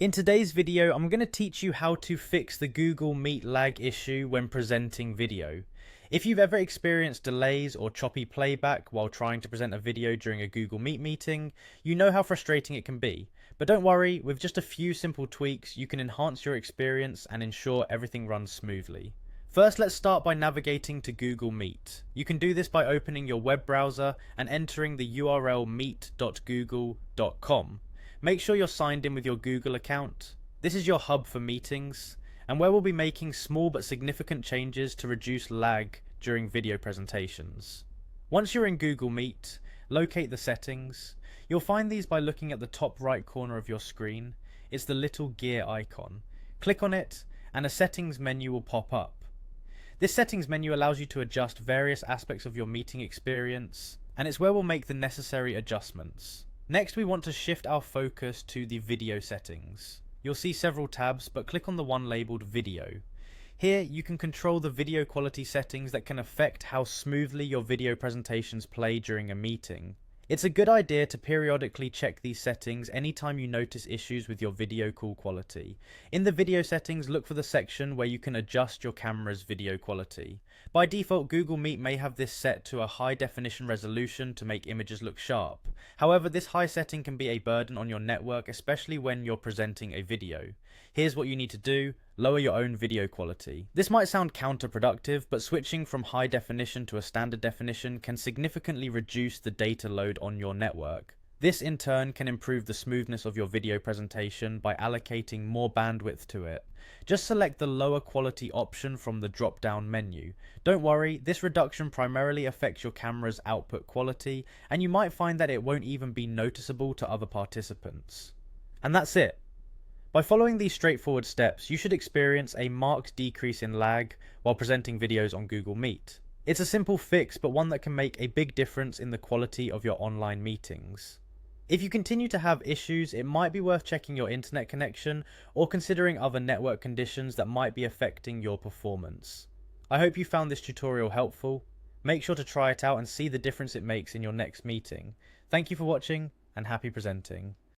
In today's video, I'm going to teach you how to fix the Google Meet lag issue when presenting video. If you've ever experienced delays or choppy playback while trying to present a video during a Google Meet meeting, you know how frustrating it can be. But don't worry, with just a few simple tweaks, you can enhance your experience and ensure everything runs smoothly. First, let's start by navigating to Google Meet. You can do this by opening your web browser and entering the URL meet.google.com. Make sure you're signed in with your Google account. This is your hub for meetings, and where we'll be making small but significant changes to reduce lag during video presentations. Once you're in Google Meet, locate the settings. You'll find these by looking at the top right corner of your screen. It's the little gear icon. Click on it, and a settings menu will pop up. This settings menu allows you to adjust various aspects of your meeting experience, and it's where we'll make the necessary adjustments. Next, we want to shift our focus to the video settings. You'll see several tabs, but click on the one labeled video. Here, you can control the video quality settings that can affect how smoothly your video presentations play during a meeting. It's a good idea to periodically check these settings anytime you notice issues with your video call quality. In the video settings, look for the section where you can adjust your camera's video quality. By default, Google Meet may have this set to a high definition resolution to make images look sharp. However, this high setting can be a burden on your network, especially when you're presenting a video. Here's what you need to do: lower your own video quality. This might sound counterproductive, but switching from high definition to a standard definition can significantly reduce the data load on your network. This in turn can improve the smoothness of your video presentation by allocating more bandwidth to it. Just select the lower quality option from the drop down menu. Don't worry, this reduction primarily affects your camera's output quality, and you might find that it won't even be noticeable to other participants. And that's it. By following these straightforward steps, you should experience a marked decrease in lag while presenting videos on Google Meet. It's a simple fix, but one that can make a big difference in the quality of your online meetings. If you continue to have issues, it might be worth checking your internet connection or considering other network conditions that might be affecting your performance. I hope you found this tutorial helpful. Make sure to try it out and see the difference it makes in your next meeting. Thank you for watching, and happy presenting.